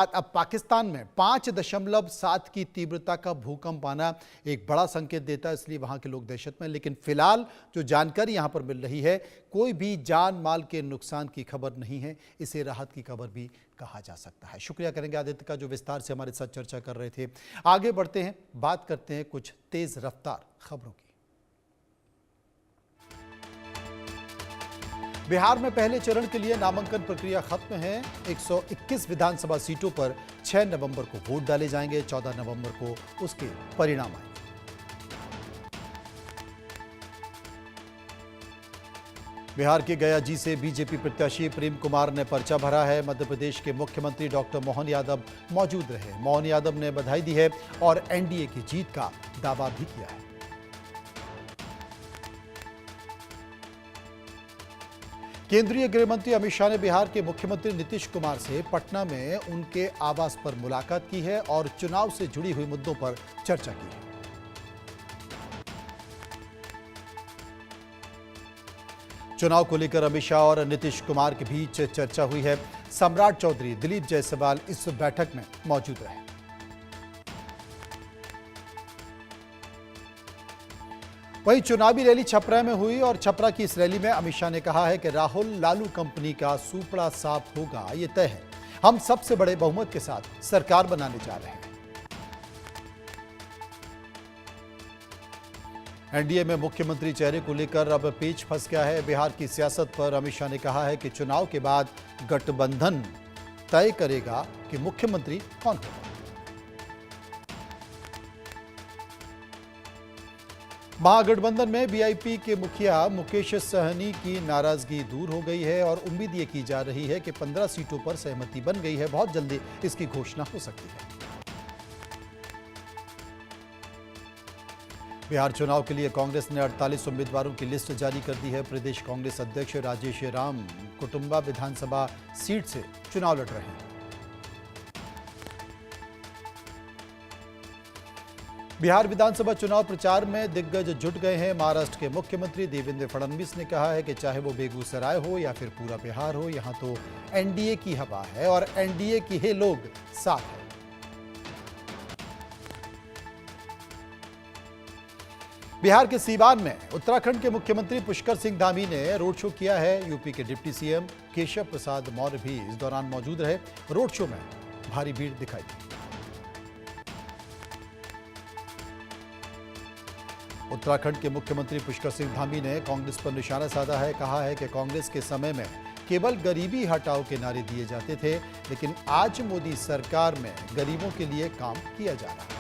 अब पाकिस्तान में 5.7 की तीव्रता का भूकंप आना एक बड़ा संकेत देता है, इसलिए वहां के लोग दहशत में। लेकिन फिलहाल जो जानकारी यहां पर मिल रही है, कोई भी जान माल के नुकसान की खबर नहीं है। इसे राहत की खबर भी कहा जा सकता है। शुक्रिया करेंगे आदित्य का, जो विस्तार से हमारे साथ चर्चा कर रहे थे। आगे बढ़ते हैं, बात करते हैं कुछ तेज रफ्तार खबरों की। बिहार में पहले चरण के लिए नामांकन प्रक्रिया खत्म है। 121 विधानसभा सीटों पर 6 नवंबर को वोट डाले जाएंगे। 14 नवंबर को उसके परिणाम आएंगे। बिहार के गया जी से बीजेपी प्रत्याशी प्रेम कुमार ने पर्चा भरा है। मध्य प्रदेश के मुख्यमंत्री डॉक्टर मोहन यादव मौजूद रहे। मोहन यादव ने बधाई दी है और एनडीए की जीत का दावा भी किया है। केंद्रीय गृह मंत्री अमित शाह ने बिहार के मुख्यमंत्री नीतीश कुमार से पटना में उनके आवास पर मुलाकात की है और चुनाव से जुड़ी हुई मुद्दों पर चर्चा की है। चुनाव को लेकर अमित शाह और नीतीश कुमार के बीच चर्चा हुई है। सम्राट चौधरी, दिलीप जायसवाल इस बैठक में मौजूद रहे। वहीं चुनावी रैली छपरा में हुई और छपरा की इस रैली में अमित शाह ने कहा है कि राहुल लालू कंपनी का सूपड़ा साफ होगा, ये तय है। हम सबसे बड़े बहुमत के साथ सरकार बनाने जा रहे हैं। एनडीए में मुख्यमंत्री चेहरे को लेकर अब पेच फंस गया है। बिहार की सियासत पर अमित शाह ने कहा है कि चुनाव के बाद गठबंधन तय करेगा कि मुख्यमंत्री कौन होगा। महागठबंधन में वीआईपी के मुखिया मुकेश सहनी की नाराजगी दूर हो गई है और उम्मीद ये की जा रही है कि 15 सीटों पर सहमति बन गई है। बहुत जल्दी इसकी घोषणा हो सकती है। बिहार चुनाव के लिए कांग्रेस ने 48 उम्मीदवारों की लिस्ट जारी कर दी है। प्रदेश कांग्रेस अध्यक्ष राजेश राम कुटुंबा विधानसभा सीट से चुनाव लड़ रहे हैं। बिहार विधानसभा चुनाव प्रचार में दिग्गज जुट गए हैं। महाराष्ट्र के मुख्यमंत्री देवेंद्र फडणवीस ने कहा है कि चाहे वो बेगूसराय हो या फिर पूरा बिहार हो, यहां तो एनडीए की हवा है और एनडीए की ही लोग साथ हैं। बिहार के सीवान में उत्तराखंड के मुख्यमंत्री पुष्कर सिंह धामी ने रोड शो किया है। यूपी के डिप्टी सीएम केशव प्रसाद मौर्य भी इस दौरान मौजूद रहे। रोड शो में भारी भीड़ दिखाई दी। उत्तराखंड के मुख्यमंत्री पुष्कर सिंह धामी ने कांग्रेस पर निशाना साधा है। कहा है कि कांग्रेस के समय में केवल गरीबी हटाओ के नारे दिए जाते थे, लेकिन आज मोदी सरकार में गरीबों के लिए काम किया जा रहा है।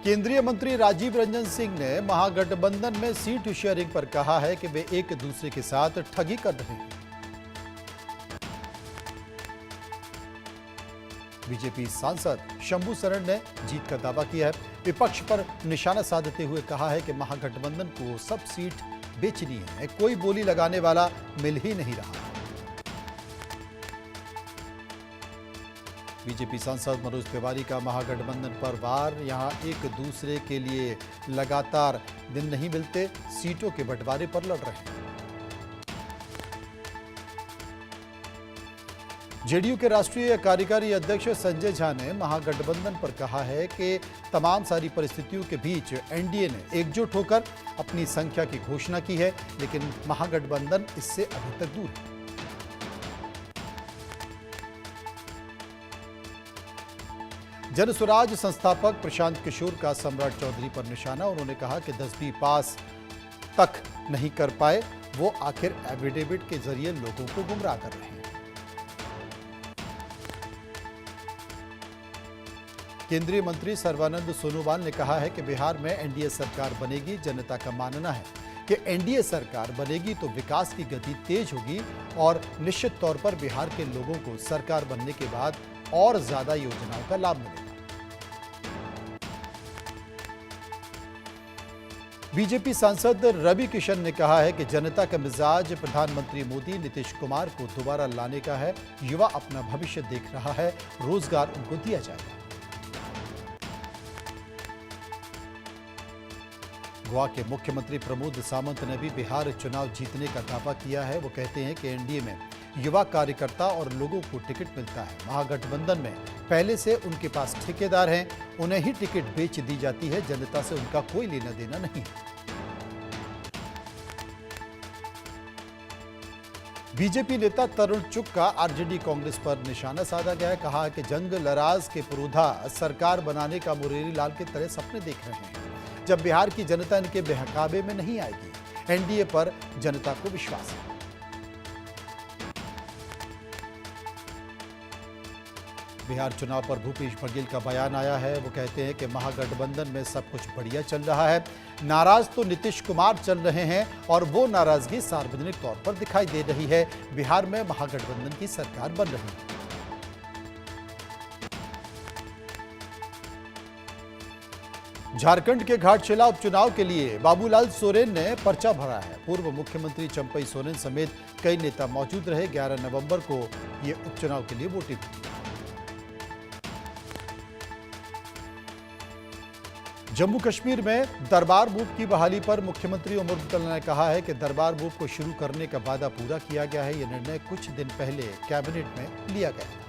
केंद्रीय मंत्री राजीव रंजन सिंह ने महागठबंधन में सीट शेयरिंग पर कहा है कि वे एक दूसरे के साथ ठगी कर रहे हैं। बीजेपी सांसद शंभू सरन ने जीत का दावा किया है। विपक्ष पर निशाना साधते हुए कहा है कि महागठबंधन को सब सीट बेचनी है, कोई बोली लगाने वाला मिल ही नहीं रहा। बीजेपी सांसद मनोज तिवारी का महागठबंधन पर वार। यहां एक दूसरे के लिए लगातार दिन नहीं मिलते, सीटों के बंटवारे पर लड़ रहे हैं। जेडीयू के राष्ट्रीय कार्यकारी अध्यक्ष संजय झा ने महागठबंधन पर कहा है कि तमाम सारी परिस्थितियों के बीच एनडीए ने एकजुट होकर अपनी संख्या की घोषणा की है, लेकिन महागठबंधन इससे अभी तक दूर है। जनसुराज संस्थापक प्रशांत किशोर का सम्राट चौधरी पर निशाना। उन्होंने कहा कि 10वीं पास तक नहीं कर पाए, वो आखिर एफिडेविट के जरिए लोगों को गुमराह कर रहे हैं। केंद्रीय मंत्री सर्बानंद सोनोवाल ने कहा है कि बिहार में एनडीए सरकार बनेगी। जनता का मानना है कि एनडीए सरकार बनेगी तो विकास की गति तेज होगी और निश्चित तौर पर बिहार के लोगों को सरकार बनने के बाद और ज्यादा योजनाओं का लाभ मिलेगा। बीजेपी सांसद रवि किशन ने कहा है कि जनता का मिजाज प्रधानमंत्री मोदी नीतीश कुमार को दोबारा लाने का है। युवा अपना भविष्य देख रहा है, रोजगार उनको दिया जाएगा। गोवा के मुख्यमंत्री प्रमोद सावंत ने भी बिहार चुनाव जीतने का दावा किया है। वो कहते हैं कि एनडीए में युवा कार्यकर्ता और लोगों को टिकट मिलता है। महागठबंधन में पहले से उनके पास ठेकेदार हैं, उन्हें ही टिकट बेच दी जाती है, जनता से उनका कोई लेना देना नहीं है। बीजेपी नेता तरुण चुग का आरजेडी कांग्रेस पर निशाना साधा गया है। कहा है कि जंग लराज के पुरोधा सरकार बनाने का मुरारी लाल की तरह सपने देख रहे हैं। जब बिहार की जनता इनके बहकावे में नहीं आएगी, एनडीए पर जनता को विश्वास है। बिहार चुनाव पर भूपेश बघेल का बयान आया है। वो कहते हैं कि महागठबंधन में सब कुछ बढ़िया चल रहा है, नाराज तो नीतीश कुमार चल रहे हैं और वो नाराजगी सार्वजनिक तौर पर दिखाई दे रही है। बिहार में महागठबंधन की सरकार बन रही है। झारखंड के घाटशिला उपचुनाव के लिए बाबूलाल सोरेन ने पर्चा भरा है। पूर्व मुख्यमंत्री चंपई सोरेन समेत कई नेता मौजूद रहे। 11 नवंबर को ये उपचुनाव के लिए वोटिंग हुई। जम्मू कश्मीर में दरबार मूव की बहाली पर मुख्यमंत्री उमर अब्दुल्ला ने कहा है कि दरबार मूव को शुरू करने का वादा पूरा किया गया है। यह निर्णय कुछ दिन पहले कैबिनेट में लिया गया था।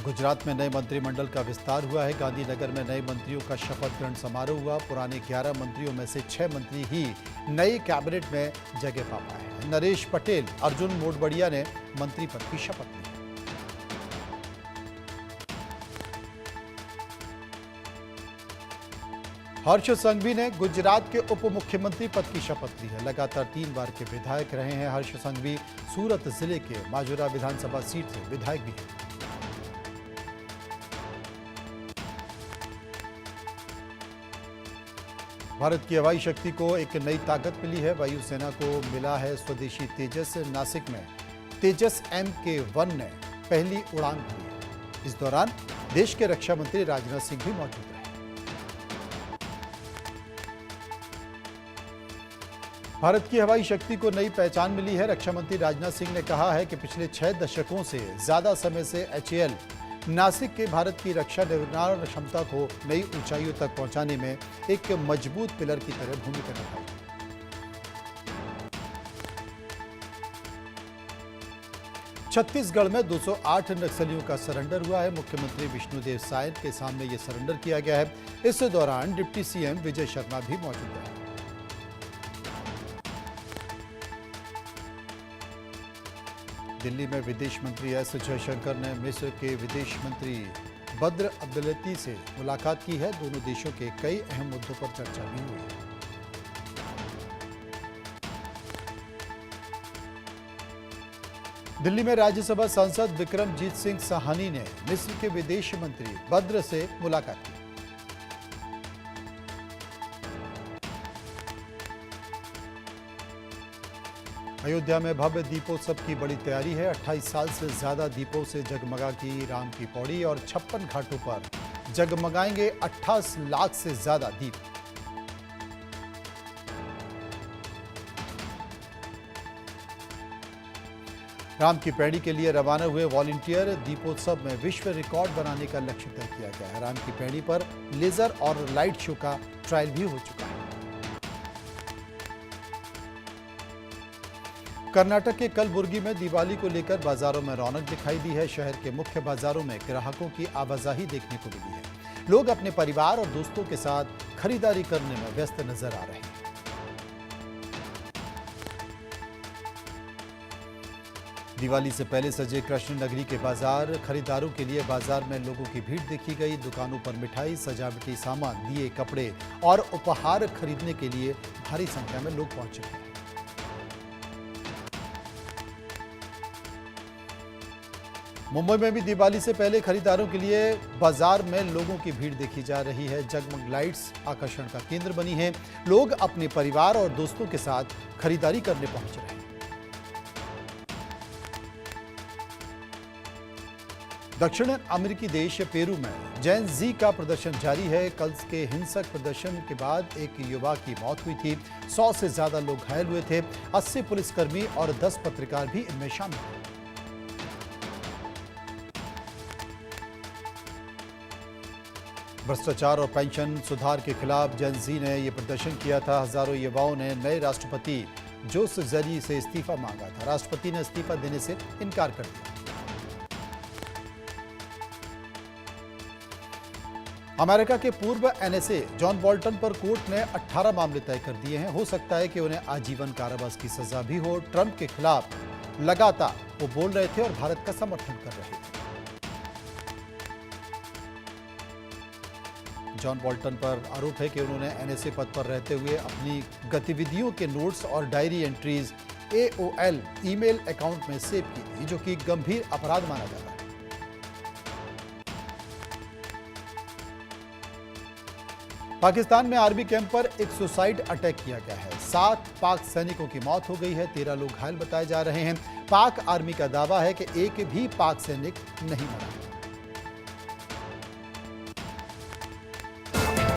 गुजरात में नए मंत्रिमंडल का विस्तार हुआ है। गांधीनगर में नए मंत्रियों का शपथ ग्रहण समारोह हुआ। पुराने 11 मंत्रियों में से 6 मंत्री ही नए कैबिनेट में जगह पा पाए। नरेश पटेल, अर्जुन मोडबड़िया ने मंत्री पद की शपथ ली। हर्ष संघवी ने गुजरात के उप मुख्यमंत्री पद की शपथ ली है। लगातार 3 बार के विधायक रहे हैं हर्ष संघवी। सूरत जिले के माजूरा विधानसभा सीट से विधायक भी हैं। भारत की हवाई शक्ति को एक नई ताकत मिली है। वायुसेना को मिला है स्वदेशी तेजस। नासिक में तेजस MK-1 ने पहली उड़ान भरी है। इस दौरान देश के रक्षा मंत्री राजनाथ सिंह भी मौजूद रहे। भारत की हवाई शक्ति को नई पहचान मिली है। रक्षा मंत्री राजनाथ सिंह ने कहा है कि पिछले 6 दशकों से ज्यादा समय से HAL नासिक के भारत की रक्षा निर्माण क्षमता को नई ऊंचाइयों तक पहुंचाने में एक मजबूत पिलर की तरह भूमिका निभाई। छत्तीसगढ़ में 208 नक्सलियों का सरेंडर हुआ है। मुख्यमंत्री विष्णुदेव साय के सामने यह सरेंडर किया गया है। इस दौरान डिप्टी CM विजय शर्मा भी मौजूद रहे। दिल्ली में विदेश मंत्री S जयशंकर ने मिस्र के विदेश मंत्री बद्र अब्देलती से मुलाकात की है। दोनों देशों के कई अहम मुद्दों पर चर्चा भी हुई है। दिल्ली में राज्यसभा सांसद विक्रमजीत सिंह साहनी ने मिस्र के विदेश मंत्री बद्र से मुलाकात की। अयोध्या में भव्य दीपोत्सव की बड़ी तैयारी है। 28 साल से ज्यादा दीपों से जगमगाती राम की पौड़ी और 56 घाटों पर जगमगाएंगे 28 लाख से ज्यादा दीप। राम की पैड़ी के लिए रवाना हुए वॉलंटियर दीपोत्सव में विश्व रिकॉर्ड बनाने का लक्ष्य तय किया गया है। राम की पैड़ी पर लेजर और लाइट शो का ट्रायल भी हो चुका है। कर्नाटक के कलबुर्गी में दिवाली को लेकर बाजारों में रौनक दिखाई दी है। शहर के मुख्य बाजारों में ग्राहकों की आवाजाही देखने को मिली है। लोग अपने परिवार और दोस्तों के साथ खरीदारी करने में व्यस्त नजर आ रहे हैं। दिवाली से पहले सजे कृष्ण नगरी के बाजार, खरीदारों के लिए बाजार में लोगों की भीड़ देखी गई। दुकानों पर मिठाई, सजावटी सामान, दिए, कपड़े और उपहार खरीदने के लिए भारी संख्या में लोग पहुंचे हैं। मुंबई में भी दिवाली से पहले खरीदारों के लिए बाजार में लोगों की भीड़ देखी जा रही है। जगमग लाइट्स आकर्षण का केंद्र बनी है। लोग अपने परिवार और दोस्तों के साथ खरीदारी करने पहुंच रहे हैं। दक्षिण अमेरिकी देश पेरू में जेन जी का प्रदर्शन जारी है। कल के हिंसक प्रदर्शन के बाद एक युवा की मौत हुई थी। 100 से ज्यादा लोग घायल हुए थे। 80 पुलिसकर्मी और 10 पत्रकार भी इनमें शामिल हैं। भ्रष्टाचार और पेंशन सुधार के खिलाफ जेन जी ने यह प्रदर्शन किया था। हजारों युवाओं ने नए राष्ट्रपति जोश जरी से इस्तीफा मांगा था। राष्ट्रपति ने इस्तीफा देने से इनकार कर दिया। अमेरिका के पूर्व एनएसए जॉन बोल्टन पर कोर्ट ने 18 मामले तय कर दिए हैं। हो सकता है कि उन्हें आजीवन कारावास की सजा भी हो। ट्रंप के खिलाफ लगातार वो बोल रहे थे और भारत का समर्थन कर रहे थे। जॉन बोल्टन पर आरोप है कि उन्होंने एनएसए पद पर रहते हुए अपनी गतिविधियों के नोट्स और diary entries AOL email account में सेव की थी, जो कि गंभीर अपराध माना जाता है। पाकिस्तान में आर्मी कैंप पर एक सुसाइड अटैक किया गया है। 7 पाक सैनिकों की मौत हो गई है, 13 लोग घायल बताए जा रहे हैं। पाक आर्मी का दावा है कि एक भी पाक सैनिक नहीं मरा।